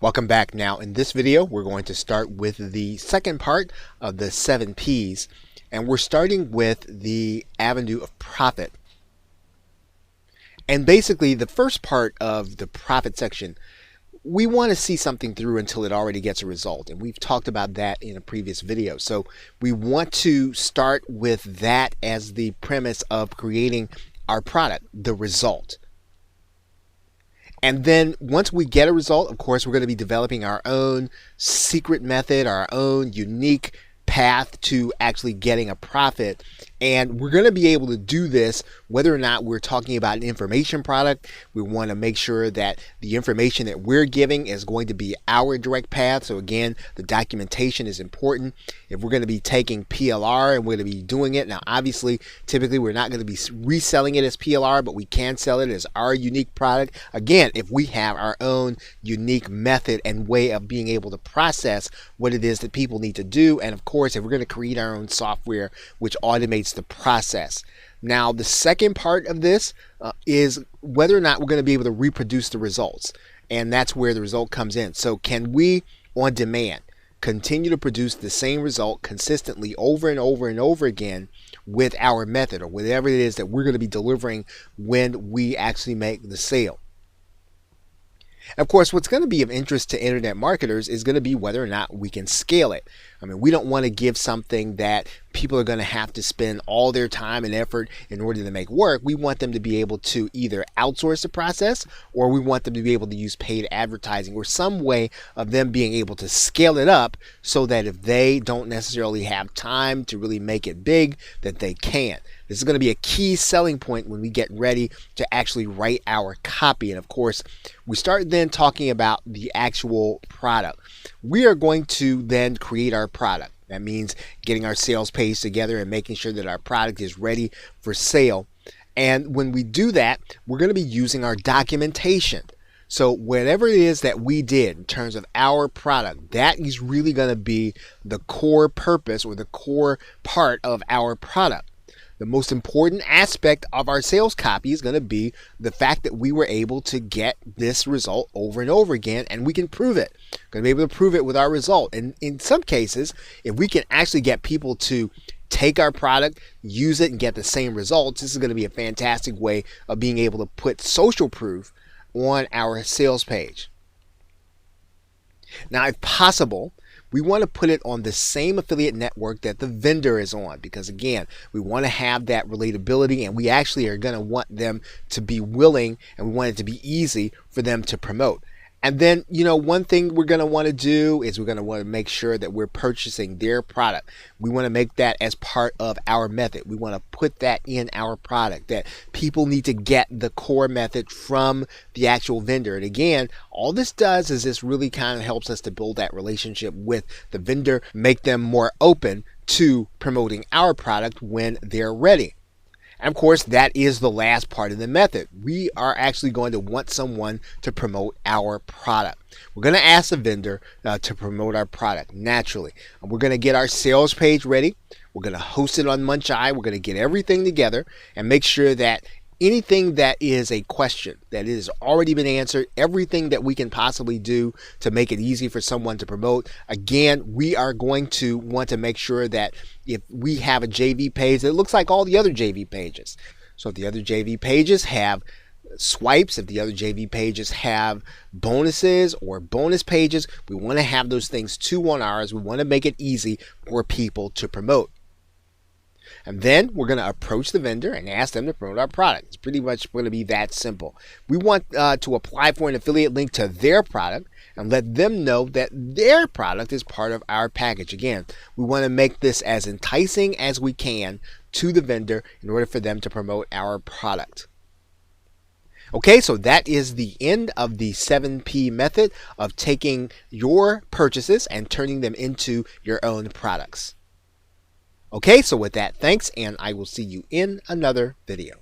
Welcome back. Now in this video we're going to start with the second part of the 7 P's, and we're starting with the avenue of profit. And basically the first part of the profit section, we want to see something through until it already gets a result, and we've talked about that in a previous video. So we want to start with that as the premise of creating our product, the result. And then once we get a result, of course, we're going to be developing our own secret method, our own unique path to actually getting a profit. And we're going to be able to do this whether or not we're talking about an information product. We want to make sure that the information that we're giving is going to be our direct path. So again, the documentation is important. If we're going to be taking PLR and we're going to be doing it, now obviously, typically we're not going to be reselling it as PLR, but we can sell it as our unique product. Again, if we have our own unique method and way of being able to process what it is that people need to do. And of course, if we're going to create our own software which automates the process. Now, the second part of this is whether or not we're going to be able to reproduce the results. And that's where the result comes in. So can we, on demand, continue to produce the same result consistently over and over and over again with our method or whatever it is that we're going to be delivering when we actually make the sale? Of course, what's going to be of interest to internet marketers is going to be whether or not we can scale it. I mean, we don't want to give something that people are going to have to spend all their time and effort in order to make work. We want them to be able to either outsource the process, or we want them to be able to use paid advertising or some way of them being able to scale it up so that if they don't necessarily have time to really make it big, that they can. This is going to be a key selling point when we get ready to actually write our copy. And of course, we start then talking about the actual product. We are going to then create our product. That means getting our sales page together and making sure that our product is ready for sale. And when we do that, we're going to be using our documentation. So whatever it is that we did in terms of our product, that is really going to be the core purpose or the core part of our product. The most important aspect of our sales copy is going to be the fact that we were able to get this result over and over again, and we can prove it. We're going to be able to prove it with our result. And in some cases, if we can actually get people to take our product, use it, and get the same results, this is going to be a fantastic way of being able to put social proof on our sales page. Now, if possible, we want to put it on the same affiliate network that the vendor is on, because again, we want to have that relatability, and we actually are going to want them to be willing, and we want it to be easy for them to promote. And then, one thing we're going to want to do is we're going to want to make sure that we're purchasing their product. We want to make that as part of our method. We want to put that in our product, that people need to get the core method from the actual vendor. And again, all this does is this really kind of helps us to build that relationship with the vendor, make them more open to promoting our product when they're ready. And of course, that is the last part of the method. We are actually going to want someone to promote our product. We're going to ask the vendor to promote our product naturally. And we're going to get our sales page ready. We're going to host it on Muncheye. We're going to get everything together and make sure that anything that is a question that has already been answered, everything that we can possibly do to make it easy for someone to promote. Again, we are going to want to make sure that if we have a JV page that looks like all the other JV pages. So if the other JV pages have swipes, if the other JV pages have bonuses or bonus pages, we want to have those things too on ours. We want to make it easy for people to promote. And then we're going to approach the vendor and ask them to promote our product. It's pretty much going to be that simple. We want to apply for an affiliate link to their product and let them know that their product is part of our package. Again, we want to make this as enticing as we can to the vendor in order for them to promote our product. Okay, so that is the end of the 7P method of taking your purchases and turning them into your own products. Okay, so with that, thanks, and I will see you in another video.